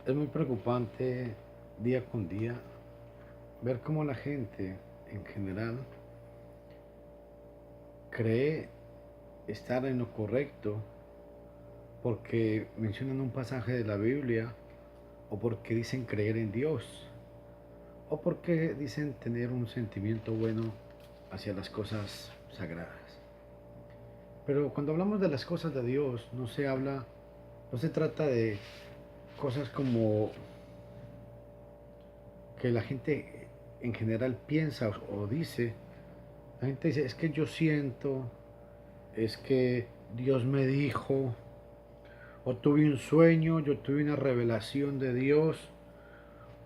Es muy preocupante día con día ver cómo la gente en general cree estar en lo correcto porque mencionan un pasaje de la Biblia o porque dicen creer en Dios o porque dicen tener un sentimiento bueno hacia las cosas sagradas. Pero cuando hablamos de las cosas de Dios no se trata de cosas como que la gente en general piensa o dice. La gente dice, es que yo siento, es que Dios me dijo, o tuve un sueño, yo tuve una revelación de Dios,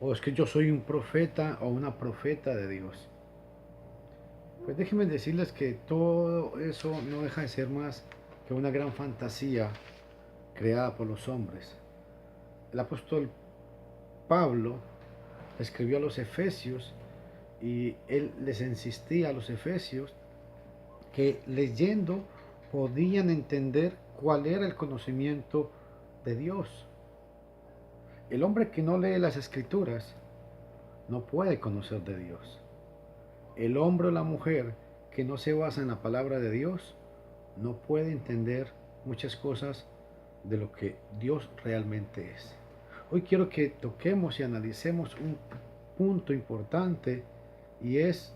o es que yo soy un profeta o una profeta de Dios. Pues déjenme decirles que todo eso no deja de ser más que una gran fantasía creada por los hombres. El apóstol Pablo escribió a los Efesios y él les insistía a los Efesios que leyendo podían entender cuál era el conocimiento de Dios. El hombre que no lee las escrituras no puede conocer de Dios. El hombre o la mujer que no se basa en la palabra de Dios no puede entender muchas cosas de lo que Dios realmente es. Hoy quiero que toquemos y analicemos un punto importante y es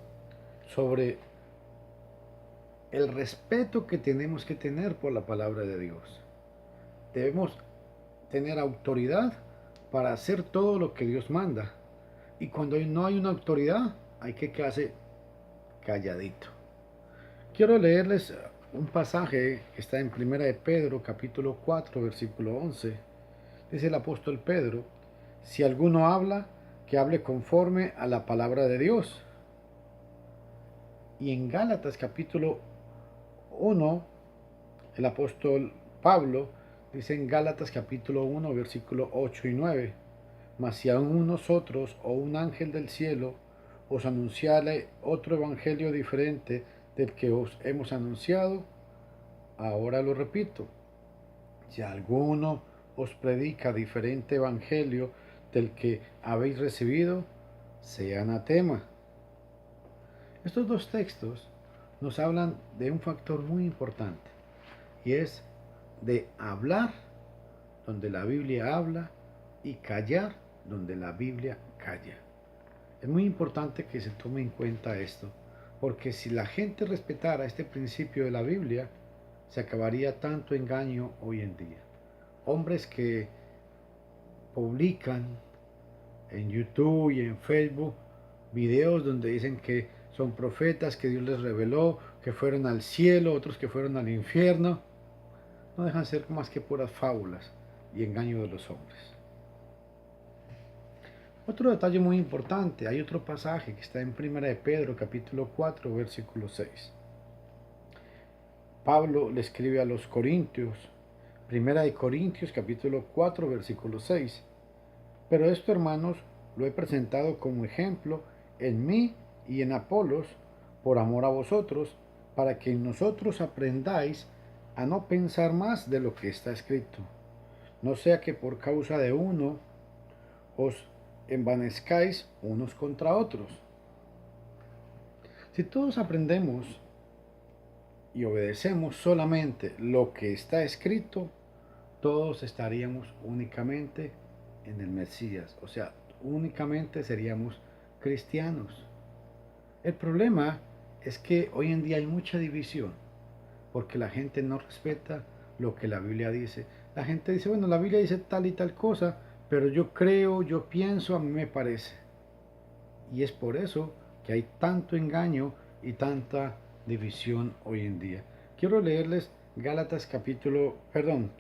sobre el respeto que tenemos que tener por la palabra de Dios. Debemos tener autoridad para hacer todo lo que Dios manda. Y cuando no hay una autoridad, hay que quedarse calladito. Quiero leerles un pasaje que está en Primera de Pedro, capítulo 4, versículo 11. Dice el apóstol Pedro, si alguno habla, que hable conforme a la palabra de Dios. Y en Gálatas capítulo 1, el apóstol Pablo dice en Gálatas capítulo 1, versículo 8 y 9, mas si aún nosotros o un ángel del cielo os anunciare otro evangelio diferente del que os hemos anunciado, ahora lo repito, si alguno os predica diferente evangelio del que habéis recibido, sea anatema. Estos dos textos nos hablan de un factor muy importante y es de hablar donde la Biblia habla y callar donde la Biblia calla. Es muy importante que se tome en cuenta esto, porque si la gente respetara este principio de la Biblia, se acabaría tanto engaño hoy en día. Hombres que publican en YouTube y en Facebook videos donde dicen que son profetas, que Dios les reveló, que fueron al cielo, otros que fueron al infierno, no dejan ser más que puras fábulas y engaño de los hombres. Otro detalle muy importante, hay otro pasaje que está en Primera de Pedro, capítulo 4, versículo 6. Pablo le escribe a los Corintios, Primera de Corintios, capítulo 4, versículo 6. Pero esto, hermanos, lo he presentado como ejemplo en mí y en Apolos, por amor a vosotros, para que en nosotros aprendáis a no pensar más de lo que está escrito. No sea que por causa de uno os envanezcáis unos contra otros. Si todos aprendemos y obedecemos solamente lo que está escrito, todos estaríamos únicamente en el Mesías, o sea, únicamente seríamos cristianos. El problema es que hoy en día hay mucha división, porque la gente no respeta lo que la Biblia dice. La gente dice, bueno, la Biblia dice tal y tal cosa, pero yo creo, yo pienso, a mí me parece. Y es por eso que hay tanto engaño y tanta división hoy en día. Quiero leerles Gálatas capítulo, perdón,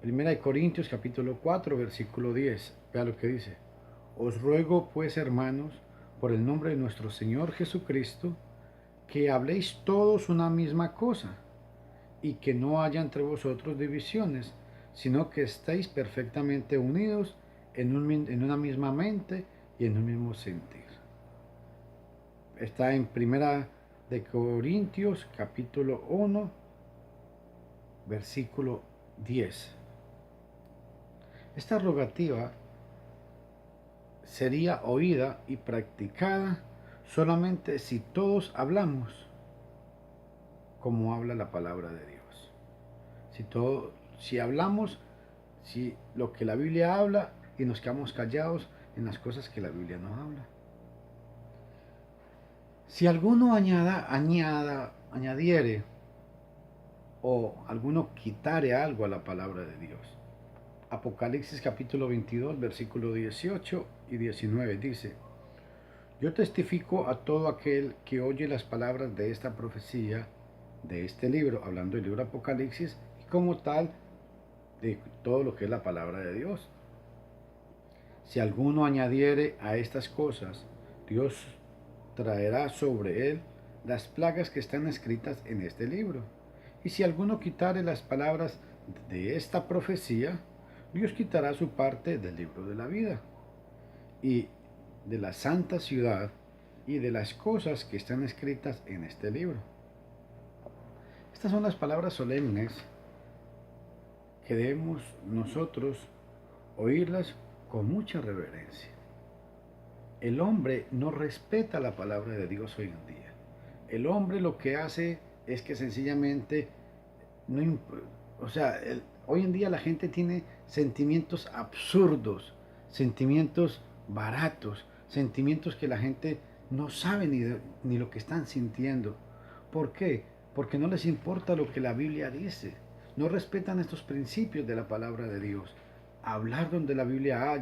Primera de Corintios capítulo 4 versículo 10. Vea lo que dice. Os ruego pues, hermanos, por el nombre de nuestro Señor Jesucristo, que habléis todos una misma cosa, y que no haya entre vosotros divisiones, sino que estéis perfectamente unidos en una misma mente y en un mismo sentir. Está en Primera de Corintios capítulo 1 versículo 10. Esta rogativa sería oída y practicada solamente si todos hablamos como habla la palabra de Dios. Si hablamos, si lo que la Biblia habla y nos quedamos callados en las cosas que la Biblia no habla. Si alguno añadiere o alguno quitare algo a la palabra de Dios. Apocalipsis capítulo 22, versículo 18 y 19 dice: Yo testifico a todo aquel que oye las palabras de esta profecía, de este libro, hablando del libro Apocalipsis, y como tal, de todo lo que es la palabra de Dios. Si alguno añadiere a estas cosas, Dios traerá sobre él las plagas que están escritas en este libro. Y si alguno quitare las palabras de esta profecía, Dios quitará su parte del libro de la vida y de la santa ciudad y de las cosas que están escritas en este libro. Estas son las palabras solemnes que debemos nosotros oírlas con mucha reverencia. El hombre no respeta la palabra de Dios hoy en día. El hombre lo que hace es que sencillamente no, hoy en día la gente tiene sentimientos absurdos, sentimientos baratos, sentimientos que la gente no sabe ni lo que están sintiendo. ¿Por qué? Porque no les importa lo que la Biblia dice. No respetan estos principios de la palabra de Dios. Hablar donde la Biblia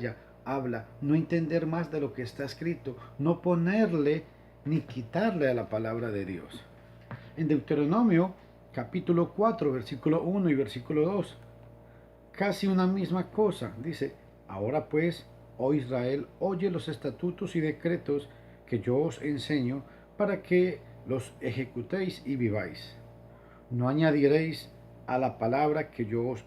habla, no entender más de lo que está escrito, no ponerle ni quitarle a la palabra de Dios. En Deuteronomio capítulo 4, versículo 1 y versículo 2, casi una misma cosa, dice: Ahora pues, oh Israel, oye los estatutos y decretos que yo os enseño para que los ejecutéis y viváis. No añadiréis a la palabra que yo os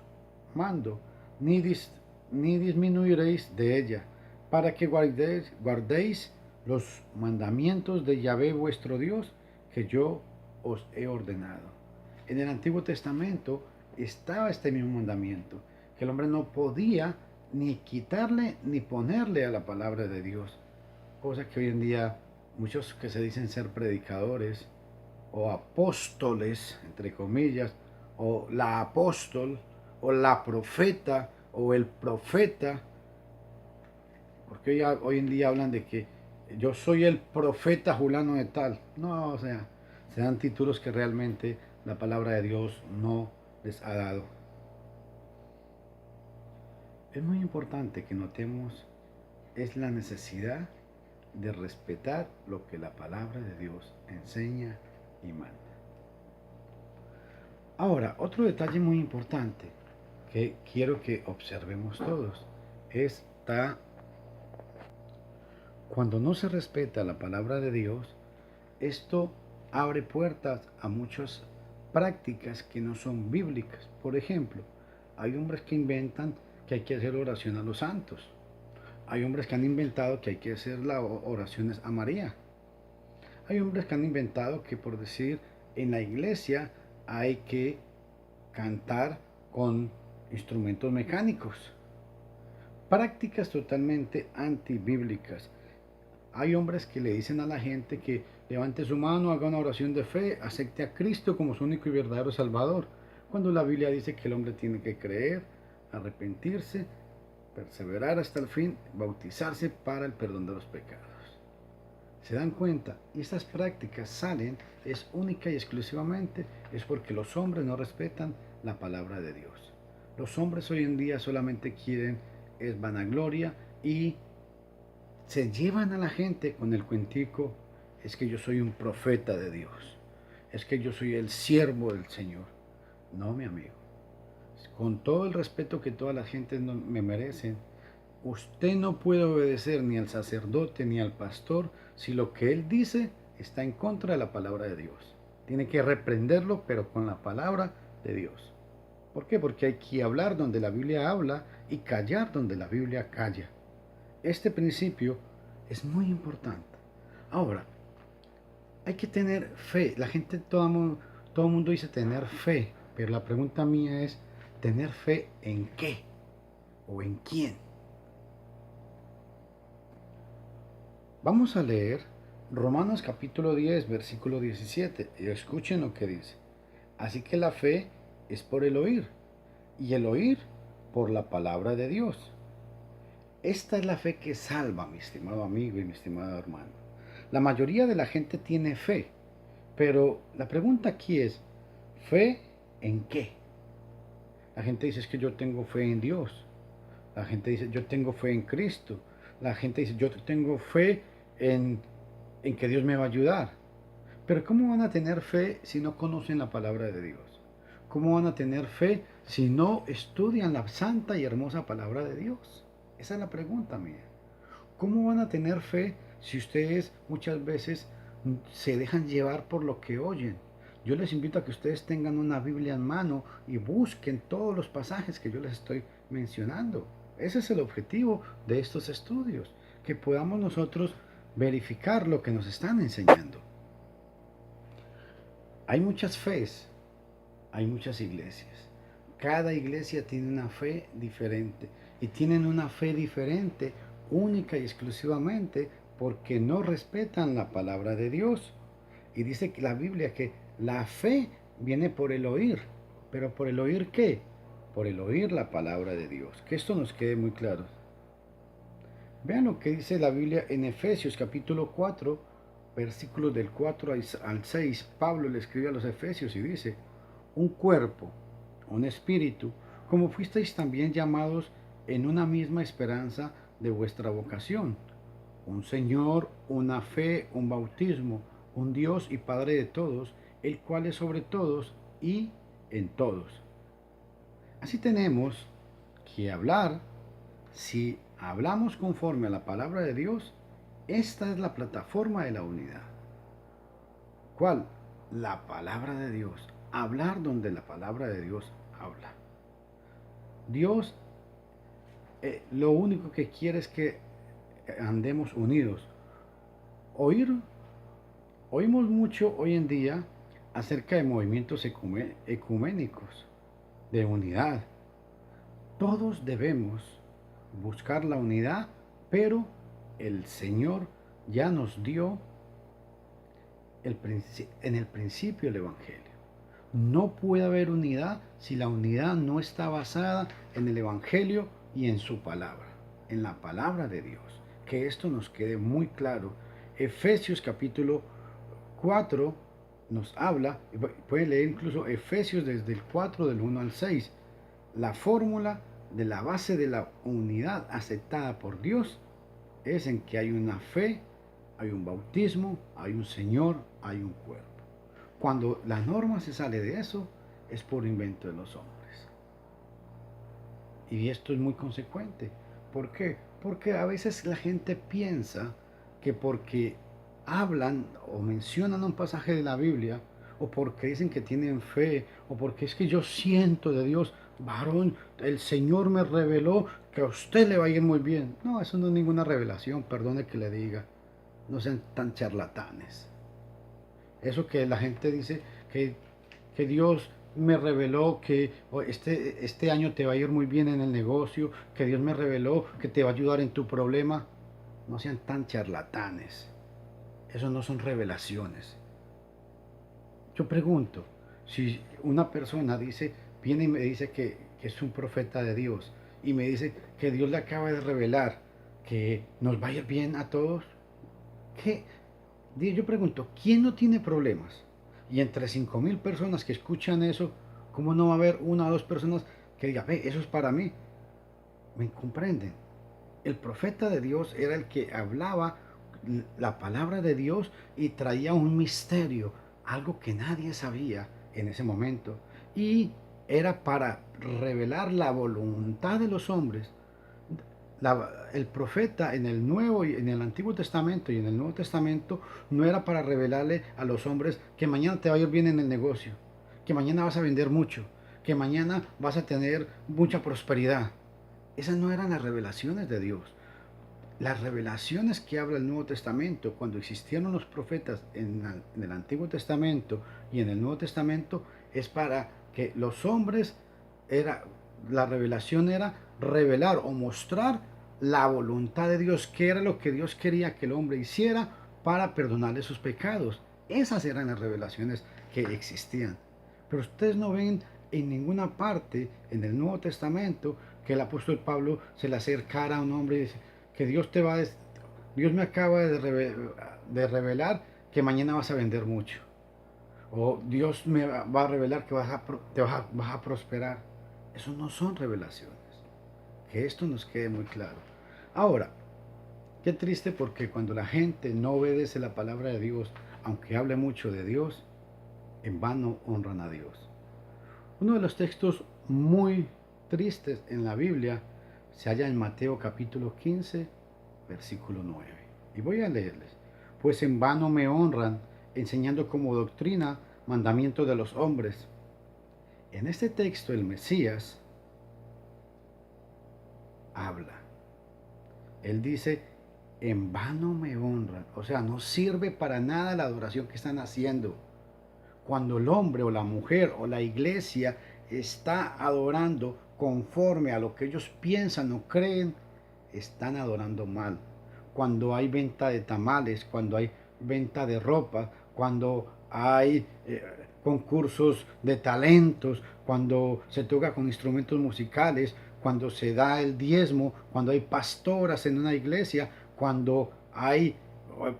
mando, ni disminuiréis de ella, para que guardéis los mandamientos de Yahvé vuestro Dios, que yo os he ordenado. En el Antiguo Testamento estaba este mismo mandamiento, que el hombre no podía ni quitarle ni ponerle a la palabra de Dios, cosa que hoy en día muchos que se dicen ser predicadores o apóstoles, entre comillas, o la apóstol, o la profeta, o el profeta, porque hoy en día hablan de que yo soy el profeta fulano de tal. No, o sea, se dan títulos que realmente la palabra de Dios no les ha dado. Es muy importante que notemos es la necesidad de respetar lo que la palabra de Dios enseña y manda. Ahora, otro detalle muy importante que quiero que observemos todos está cuando no se respeta la palabra de Dios, esto abre puertas a muchas prácticas que no son bíblicas. Por ejemplo, hay hombres que inventan que hay que hacer oración a los santos. Hay hombres que han inventado que hay que hacer las oraciones a María. Hay hombres que han inventado que, por decir, en la iglesia hay que cantar con instrumentos mecánicos. Prácticas totalmente antibíblicas. Hay hombres que le dicen a la gente que levante su mano, haga una oración de fe, acepte a Cristo como su único y verdadero Salvador, cuando la Biblia dice que el hombre tiene que creer, arrepentirse, perseverar hasta el fin, bautizarse para el perdón de los pecados. ¿Se dan cuenta? Y estas prácticas salen, es única y exclusivamente, es porque los hombres no respetan la palabra de Dios. Los hombres hoy en día solamente quieren es vanagloria y se llevan a la gente con el cuentico: es que yo soy un profeta de Dios, es que yo soy el siervo del Señor. No, mi amigo, con todo el respeto que toda la gente me merece, usted no puede obedecer ni al sacerdote ni al pastor si lo que él dice está en contra de la palabra de Dios. Tiene que reprenderlo, pero con la palabra de Dios. ¿Por qué? Porque hay que hablar donde la Biblia habla y callar donde la Biblia calla. Este principio es muy importante. Ahora, hay que tener fe. La gente, todo el mundo dice tener fe, pero la pregunta mía es, ¿tener fe en qué? ¿O en quién? Vamos a leer Romanos capítulo 10, versículo 17, y escuchen lo que dice. Así que la fe es por el oír, y el oír por la palabra de Dios. Esta es la fe que salva, mi estimado amigo y mi estimado hermano. La mayoría de la gente tiene fe, pero la pregunta aquí es, ¿fe en qué? La gente dice, es que yo tengo fe en Dios. La gente dice, yo tengo fe en Cristo. La gente dice, yo tengo fe en que Dios me va a ayudar. Pero ¿cómo van a tener fe si no conocen la palabra de Dios? ¿Cómo van a tener fe si no estudian la santa y hermosa palabra de Dios? Esa es la pregunta mía. ¿Cómo van a tener fe si ustedes muchas veces se dejan llevar por lo que oyen? Yo les invito a que ustedes tengan una Biblia en mano y busquen todos los pasajes que yo les estoy mencionando. Ese es el objetivo de estos estudios, que podamos nosotros verificar lo que nos están enseñando. Hay muchas fees, hay muchas iglesias. Cada iglesia tiene una fe diferente y tienen una fe diferente única y exclusivamente porque no respetan la palabra de Dios. Y dice que la Biblia que la fe viene por el oír. ¿Pero por el oír qué? Por el oír la palabra de Dios. Que esto nos quede muy claro. Vean lo que dice la Biblia en Efesios capítulo 4, versículos del 4 al 6. Pablo le escribe a los Efesios y dice, un cuerpo, un espíritu, como fuisteis también llamados en una misma esperanza de vuestra vocación. Un Señor, una fe, un bautismo, un Dios y Padre de todos, el cual es sobre todos y en todos. Así tenemos que hablar, si hablamos conforme a la palabra de Dios, esta es la plataforma de la unidad. ¿Cuál? La palabra de Dios. Hablar donde la palabra de Dios habla. Dios lo único que quiere es que andemos unidos. Oímos mucho hoy en día acerca de movimientos ecuménicos, de unidad. Todos debemos buscar la unidad, pero el Señor ya nos dio en el principio el Evangelio. No puede haber unidad si la unidad no está basada en el Evangelio y en su palabra, en la palabra de Dios. Que esto nos quede muy claro. Efesios capítulo 4 nos habla, puede leer incluso Efesios desde el 4 del 1 al 6, la fórmula de la base de la unidad aceptada por Dios es en que hay una fe, hay un bautismo, hay un Señor, hay un cuerpo. Cuando la norma se sale de eso, es por invento de los hombres. Y esto es muy consecuente. ¿Por qué? Porque a veces la gente piensa que porque hablan o mencionan un pasaje de la Biblia, o porque dicen que tienen fe, o porque es que yo siento de Dios, varón, el Señor me reveló que a usted le va a ir muy bien. No, eso no es ninguna revelación, perdone que le diga. No sean tan charlatanes. Eso que la gente dice que Dios me reveló que este año te va a ir muy bien en el negocio, que Dios me reveló que te va a ayudar en tu problema. No sean tan charlatanes. Eso no son revelaciones. Yo pregunto, si una persona viene y me dice que es un profeta de Dios y me dice que Dios le acaba de revelar que nos va a ir bien a todos, ¿qué? Yo pregunto, ¿quién no tiene problemas? Y entre 5.000 personas que escuchan eso, ¿cómo no va a haber una o dos personas que digan, ve, eso es para mí? ¿Me comprenden? El profeta de Dios era el que hablaba la palabra de Dios y traía un misterio, algo que nadie sabía en ese momento. Y era para revelar la voluntad de los hombres. El profeta en el Nuevo y en el Antiguo Testamento y en el Nuevo Testamento no era para revelarle a los hombres que mañana te va a ir bien en el negocio, que mañana vas a vender mucho, que mañana vas a tener mucha prosperidad. Esas no eran las revelaciones de Dios. Las revelaciones que habla el Nuevo Testamento, cuando existieron los profetas en el Antiguo Testamento y en el Nuevo Testamento, es para que los hombres, la revelación era revelar o mostrar la voluntad de Dios, qué era lo que Dios quería que el hombre hiciera para perdonarle sus pecados. Esas eran las revelaciones que existían. Pero ustedes no ven en ninguna parte en el Nuevo Testamento que el apóstol Pablo se le acercara a un hombre y dice que Dios me acaba de revelar que mañana vas a vender mucho. O Dios me va a revelar que vas a prosperar. Eso no son revelaciones. Que esto nos quede muy claro. Ahora, qué triste porque cuando la gente no obedece la palabra de Dios, aunque hable mucho de Dios, en vano honran a Dios. Uno de los textos muy tristes en la Biblia se halla en Mateo capítulo 15, versículo 9. Y voy a leerles. Pues en vano me honran, enseñando como doctrina mandamientos de los hombres. En este texto el Mesías habla. Él dice, en vano me honran. O sea, no sirve para nada la adoración que están haciendo. Cuando el hombre o la mujer o la iglesia está adorando conforme a lo que ellos piensan o creen, están adorando mal. Cuando hay venta de tamales, cuando hay venta de ropa, cuando hay concursos de talentos, cuando se toca con instrumentos musicales, cuando se da el diezmo, cuando hay pastoras en una iglesia, cuando hay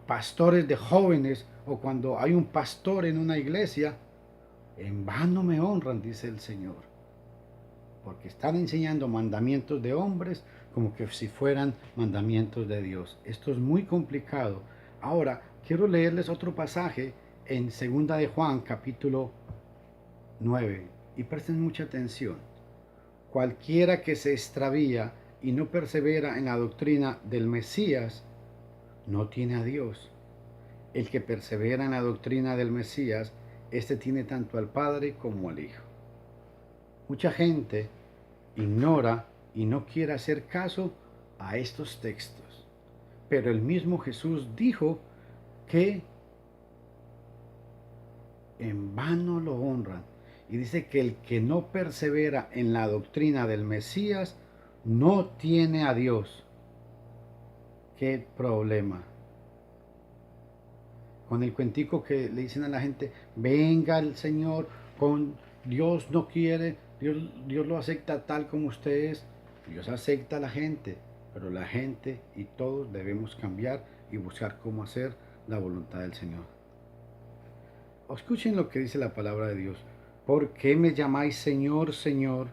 pastores de jóvenes o cuando hay un pastor en una iglesia, en vano me honran, dice el Señor, porque están enseñando mandamientos de hombres como que si fueran mandamientos de Dios. Esto es muy complicado. Ahora, quiero leerles otro pasaje en segunda de Juan, capítulo 9, y presten mucha atención. Cualquiera que se extravía y no persevera en la doctrina del Mesías, no tiene a Dios. El que persevera en la doctrina del Mesías, este tiene tanto al Padre como al Hijo. Mucha gente ignora y no quiere hacer caso a estos textos. Pero el mismo Jesús dijo que en vano lo honran. Y dice que el que no persevera en la doctrina del Mesías no tiene a Dios. ¿Qué problema? Con el cuentico que le dicen a la gente, venga el Señor, con Dios no quiere, Dios lo acepta tal como usted es. Dios acepta a la gente, pero la gente y todos debemos cambiar y buscar cómo hacer la voluntad del Señor. Escuchen lo que dice la palabra de Dios. ¿Por qué me llamáis Señor, Señor,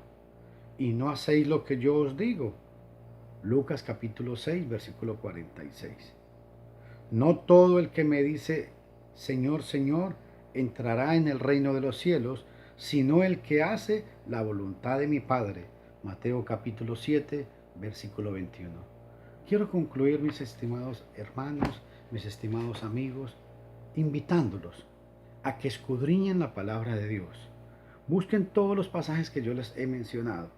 y no hacéis lo que yo os digo? Lucas capítulo 6, versículo 46. No todo el que me dice, Señor, Señor, entrará en el reino de los cielos, sino el que hace la voluntad de mi Padre. Mateo capítulo 7, versículo 21. Quiero concluir, mis estimados hermanos, mis estimados amigos, invitándolos a que escudriñen la palabra de Dios. Busquen todos los pasajes que yo les he mencionado.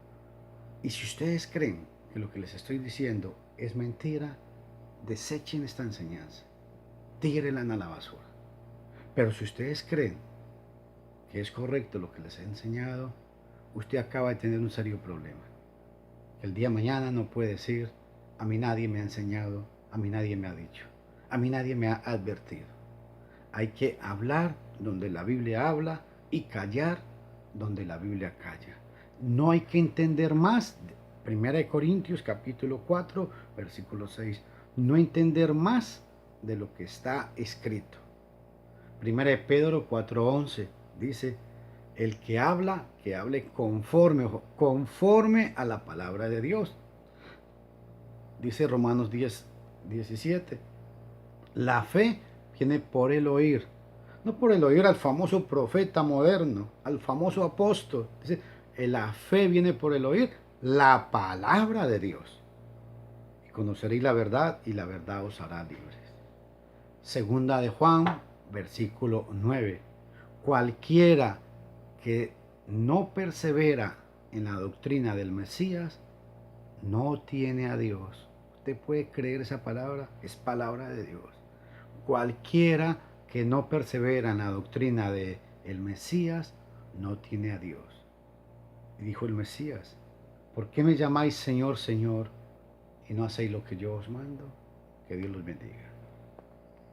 Y si ustedes creen que lo que les estoy diciendo es mentira, desechen esta enseñanza, tírenla a la basura. Pero si ustedes creen que es correcto lo que les he enseñado, usted acaba de tener un serio problema. El día de mañana no puede decir, a mí nadie me ha enseñado, a mí nadie me ha dicho, a mí nadie me ha advertido. Hay que hablar donde la Biblia habla y callar donde la Biblia calla. No hay que entender más. 1 Corintios capítulo 4, versículo 6. No entender más de lo que está escrito. 1 Pedro 4:11 dice, el que habla, que hable conforme a la palabra de Dios. Dice Romanos 10:17, la fe viene por el oír, no por el oír al famoso profeta moderno, al famoso apóstol. Dice, la fe viene por el oír la palabra de Dios. Y conoceréis la verdad y la verdad os hará libres. Segunda de Juan, versículo 9. Cualquiera que no persevera en la doctrina del Mesías no tiene a Dios. ¿Usted puede creer esa palabra? Es palabra de Dios. Cualquiera que no persevera en la doctrina del Mesías no tiene a Dios. Y dijo el Mesías, ¿por qué me llamáis Señor, Señor, y no hacéis lo que yo os mando. Que Dios los bendiga.